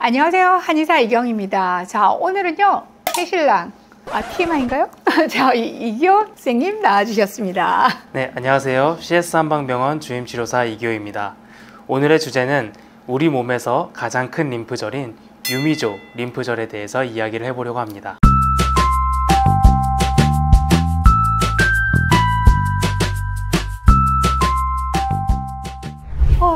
안녕하세요. 한의사 이경입니다. 자, 오늘은요, 새신랑, TMI인가요? 자, 이기호 선생님 나와주셨습니다. 네, 안녕하세요. CS 한방병원 주임치료사 이기호입니다. 오늘의 주제는 우리 몸에서 가장 큰 림프절인 유미조 림프절에 대해서 이야기를 해보려고 합니다.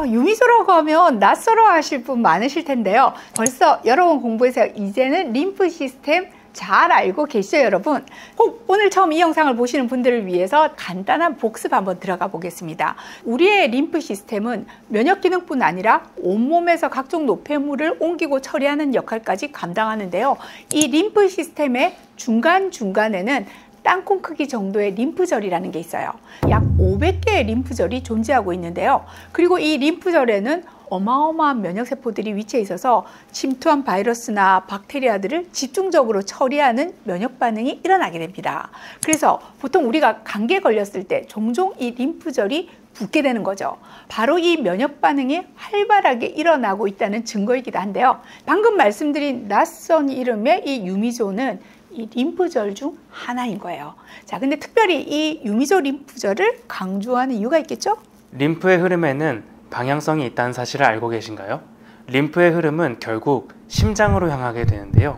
유미조라고 하면 낯설어 하실 분 많으실 텐데요. 벌써 여러 번 공부해서 이제는 림프 시스템 잘 알고 계시죠, 여러분? 혹 오늘 처음 이 영상을 보시는 분들을 위해서 간단한 복습 한번 들어가 보겠습니다. 우리의 림프 시스템은 면역 기능뿐 아니라 온몸에서 각종 노폐물을 옮기고 처리하는 역할까지 감당하는데요. 이 림프 시스템의 중간중간에는 땅콩 크기 정도의 림프절이라는 게 있어요. 약 500개의 림프절이 존재하고 있는데요. 그리고 이 림프절에는 어마어마한 면역세포들이 위치해 있어서 침투한 바이러스나 박테리아들을 집중적으로 처리하는 면역 반응이 일어나게 됩니다. 그래서 보통 우리가 감기에 걸렸을 때 종종 이 림프절이 붓게 되는 거죠. 바로 이 면역 반응이 활발하게 일어나고 있다는 증거이기도 한데요. 방금 말씀드린 낯선 이름의 이 유미조는 이 림프절 중 하나인 거예요. 자, 근데 특별히 이 유미조 림프절을 강조하는 이유가 있겠죠? 림프의 흐름에는 방향성이 있다는 사실을 알고 계신가요? 림프의 흐름은 결국 심장으로 향하게 되는데요.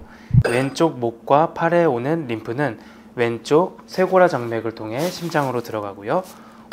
왼쪽 목과 팔에 오는 림프는 왼쪽 쇄골화 정맥을 통해 심장으로 들어가고요.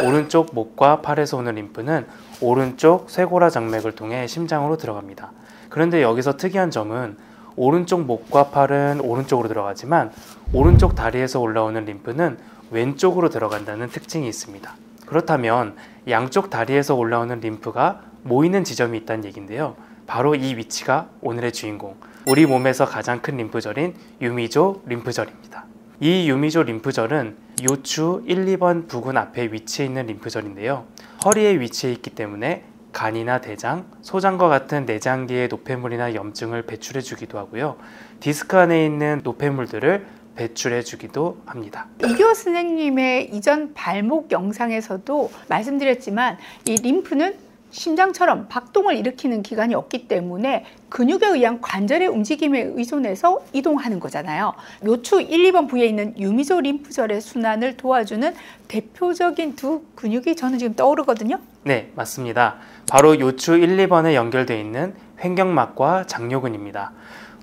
오른쪽 목과 팔에서 오는 림프는 오른쪽 쇄골화 정맥을 통해 심장으로 들어갑니다. 그런데 여기서 특이한 점은 오른쪽 목과 팔은 오른쪽으로 들어가지만 오른쪽 다리에서 올라오는 림프는 왼쪽으로 들어간다는 특징이 있습니다. 그렇다면 양쪽 다리에서 올라오는 림프가 모이는 지점이 있다는 얘기인데요. 바로 이 위치가 오늘의 주인공, 우리 몸에서 가장 큰 림프절인 유미조 림프절입니다. 이 유미조 림프절은 요추 1, 2번 부근 앞에 위치해 있는 림프절인데요. 허리에 위치해 있기 때문에 간이나 대장, 소장과 같은 내장기의 노폐물이나 염증을 배출해 주기도 하고요. 디스크 안에 있는 노폐물들을 배출해 주기도 합니다. 이기호 선생님의 이전 발목 영상에서도 말씀드렸지만 이 림프는 심장처럼 박동을 일으키는 기관이 없기 때문에 근육에 의한 관절의 움직임에 의존해서 이동하는 거잖아요. 요추 1, 2번 부위에 있는 유미조 림프절의 순환을 도와주는 대표적인 두 근육이 저는 지금 떠오르거든요. 네, 맞습니다. 바로 요추 1, 2번에 연결되어 있는 횡격막과 장요근입니다.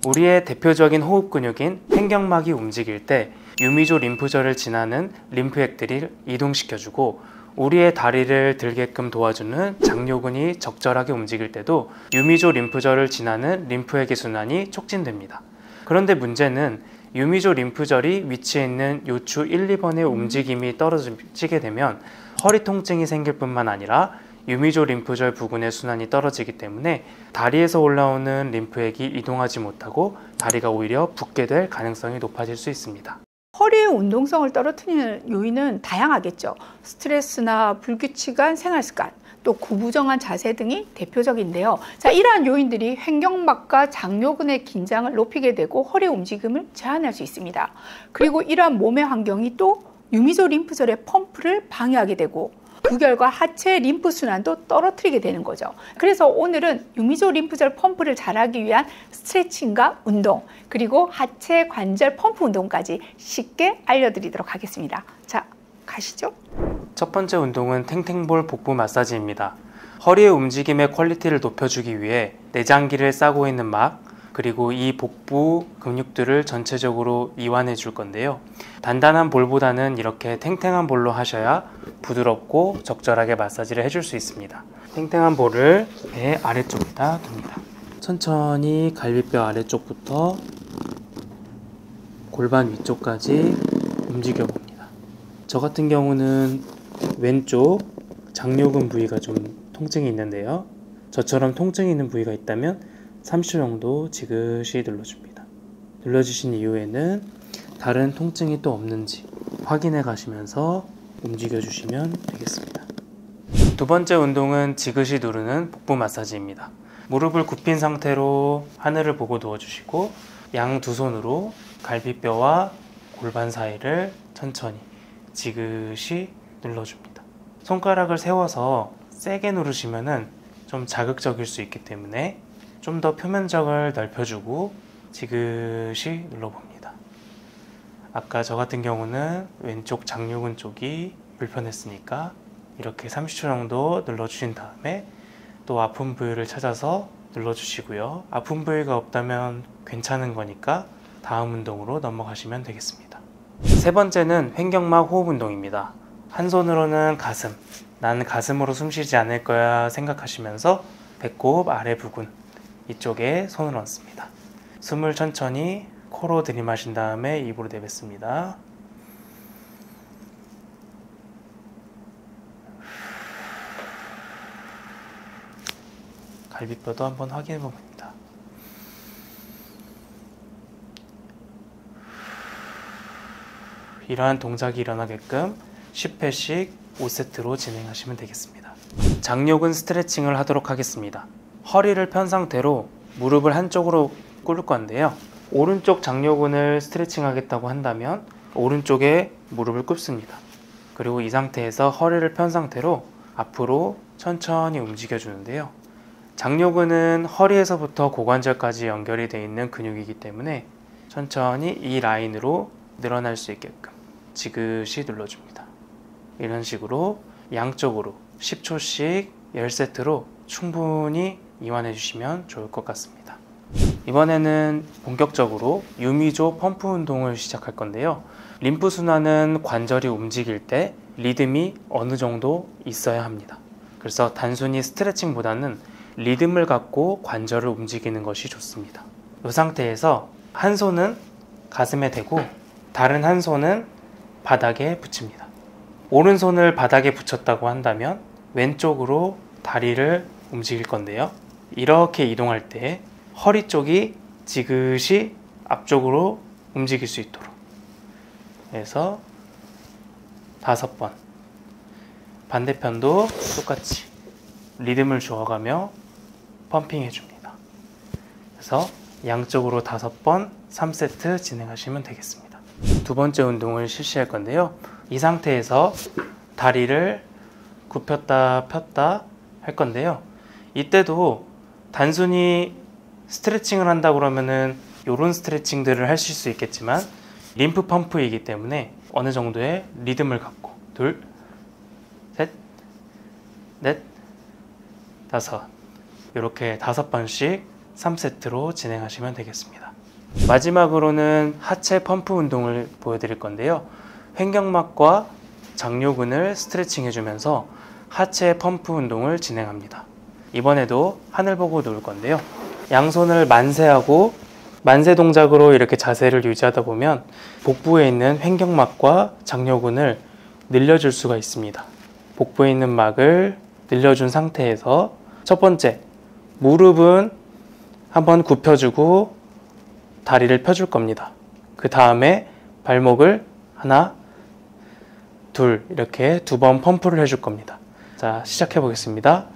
우리의 대표적인 호흡 근육인 횡격막이 움직일 때 유미조 림프절을 지나는 림프액들이 이동시켜주고 우리의 다리를 들게끔 도와주는 장요근이 적절하게 움직일 때도 유미조 림프절을 지나는 림프액의 순환이 촉진됩니다. 그런데 문제는 유미조 림프절이 위치해 있는 요추 1, 2번의 움직임이 떨어지게 되면 허리 통증이 생길 뿐만 아니라 유미조 림프절 부근의 순환이 떨어지기 때문에 다리에서 올라오는 림프액이 이동하지 못하고 다리가 오히려 붓게 될 가능성이 높아질 수 있습니다. 허리의 운동성을 떨어뜨리는 요인은 다양하겠죠. 스트레스나 불규칙한 생활습관, 또 구부정한 자세 등이 대표적인데요. 자, 이러한 요인들이 횡격막과 장요근의 긴장을 높이게 되고 허리 움직임을 제한할 수 있습니다. 그리고 이러한 몸의 환경이 또 유미조 림프절의 펌프를 방해하게 되고 그 결과 하체 림프 순환도 떨어뜨리게 되는 거죠. 그래서 오늘은 유미조 림프절 펌프를 잘하기 위한 스트레칭과 운동, 그리고 하체 관절 펌프 운동까지 쉽게 알려드리도록 하겠습니다. 자, 가시죠. 첫 번째 운동은 탱탱볼 복부 마사지입니다. 허리의 움직임의 퀄리티를 높여주기 위해 내장기를 싸고 있는 막, 그리고 이 복부 근육들을 전체적으로 이완해 줄 건데요. 단단한 볼보다는 이렇게 탱탱한 볼로 하셔야 부드럽고 적절하게 마사지를 해줄 수 있습니다. 탱탱한 볼을 배 아래쪽에다 둡니다. 천천히 갈비뼈 아래쪽부터 골반 위쪽까지 움직여 봅니다. 저 같은 경우는 왼쪽 장요근 부위가 좀 통증이 있는데요. 저처럼 통증이 있는 부위가 있다면 30초 정도 지그시 눌러줍니다. 눌러주신 이후에는 다른 통증이 또 없는지 확인해 가시면서 움직여 주시면 되겠습니다. 두 번째 운동은 지그시 누르는 복부 마사지입니다. 무릎을 굽힌 상태로 하늘을 보고 누워주시고 양 두 손으로 갈비뼈와 골반 사이를 천천히 지그시 눌러줍니다. 손가락을 세워서 세게 누르시면 좀 자극적일 수 있기 때문에 좀 더 표면적을 넓혀주고 지그시 눌러봅니다. 아까 저 같은 경우는 왼쪽 장요근 쪽이 불편했으니까 이렇게 30초 정도 눌러주신 다음에 또 아픈 부위를 찾아서 눌러주시고요. 아픈 부위가 없다면 괜찮은 거니까 다음 운동으로 넘어가시면 되겠습니다. 세 번째는 횡격막 호흡 운동입니다. 한 손으로는 가슴, 나는 가슴으로 숨 쉬지 않을 거야 생각하시면서 배꼽 아래 부근 이쪽에 손을 얹습니다. 숨을 천천히 코로 들이마신 다음에 입으로 내뱉습니다. 갈비뼈도 한번 확인해 봅니다. 이러한 동작이 일어나게끔 10회씩 5세트로 진행하시면 되겠습니다. 장요근 스트레칭을 하도록 하겠습니다. 허리를 편 상태로 무릎을 한쪽으로 꿇을 건데요. 오른쪽 장요근을 스트레칭 하겠다고 한다면 오른쪽에 무릎을 꿇습니다. 그리고 이 상태에서 허리를 편 상태로 앞으로 천천히 움직여 주는데요. 장요근은 허리에서부터 고관절까지 연결이 되어 있는 근육이기 때문에 천천히 이 라인으로 늘어날 수 있게끔 지그시 눌러줍니다. 이런 식으로 양쪽으로 10초씩 10세트로 충분히 이완해 주시면 좋을 것 같습니다. 이번에는 본격적으로 유미조 펌프 운동을 시작할 건데요. 림프 순환은 관절이 움직일 때 리듬이 어느 정도 있어야 합니다. 그래서 단순히 스트레칭보다는 리듬을 갖고 관절을 움직이는 것이 좋습니다. 이 상태에서 한 손은 가슴에 대고 다른 한 손은 바닥에 붙입니다. 오른손을 바닥에 붙였다고 한다면 왼쪽으로 다리를 움직일 건데요. 이렇게 이동할 때 허리 쪽이 지그시 앞쪽으로 움직일 수 있도록 해서 5번, 반대편도 똑같이 리듬을 주어가며 펌핑 해줍니다. 그래서 양쪽으로 5번 3세트 진행하시면 되겠습니다. 두 번째 운동을 실시할 건데요. 이 상태에서 다리를 굽혔다 폈다 할 건데요. 이때도 단순히 스트레칭을 한다 그러면은 이런 스트레칭들을 하실 수 있겠지만 림프 펌프이기 때문에 어느 정도의 리듬을 갖고 둘, 셋, 넷, 다섯 이렇게 5번씩 3세트로 진행하시면 되겠습니다. 마지막으로는 하체 펌프 운동을 보여드릴 건데요. 횡격막과 장요근을 스트레칭 해주면서 하체 펌프 운동을 진행합니다. 이번에도 하늘 보고 누울 건데요. 양손을 만세하고 만세 동작으로 이렇게 자세를 유지하다 보면 복부에 있는 횡격막과 장요근을 늘려줄 수가 있습니다. 복부에 있는 막을 늘려준 상태에서 첫 번째, 무릎은 한번 굽혀주고 다리를 펴줄 겁니다. 그 다음에 발목을 하나, 둘 이렇게 2번 펌프를 해줄 겁니다. 자, 시작해 보겠습니다.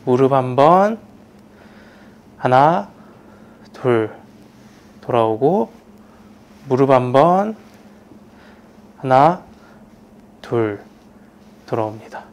무릎 한번 하나, 둘 돌아오고 무릎 한번 하나, 둘 돌아옵니다.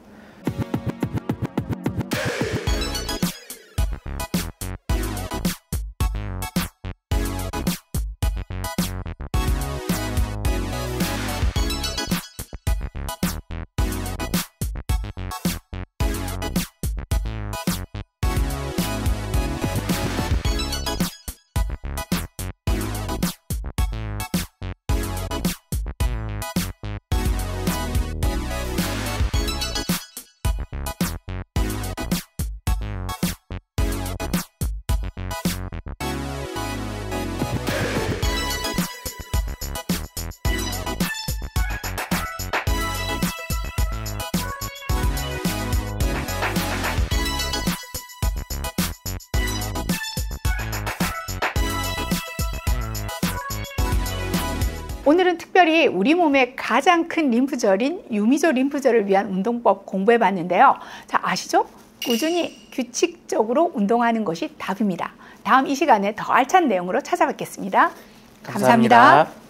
오늘은 특별히 우리 몸의 가장 큰 림프절인 유미조 림프절을 위한 운동법 공부해 봤는데요. 자, 아시죠? 꾸준히 규칙적으로 운동하는 것이 답입니다. 다음 이 시간에 더 알찬 내용으로 찾아뵙겠습니다. 감사합니다.